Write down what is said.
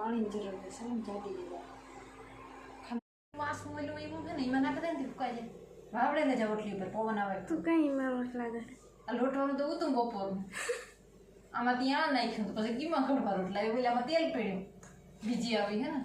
પાણીની જરૂર છે ને જાડી દીધા વાસ મોલું એવું છે ને એમાં નાખી દે ને ફૂકાઈ જાય વાવડે ને જાવ ઓટલી ઉપર પવન આવે તું કઈ માં રોટલા કરે આ લોટવાનું તો ઉતું બપોરનું આમાં ત્યાં નાખ્યું તો પછી કીમાં ખડવા રોટલા એવું એટલે આમાં તેલ પીડ્યું બીજી આવી હે ને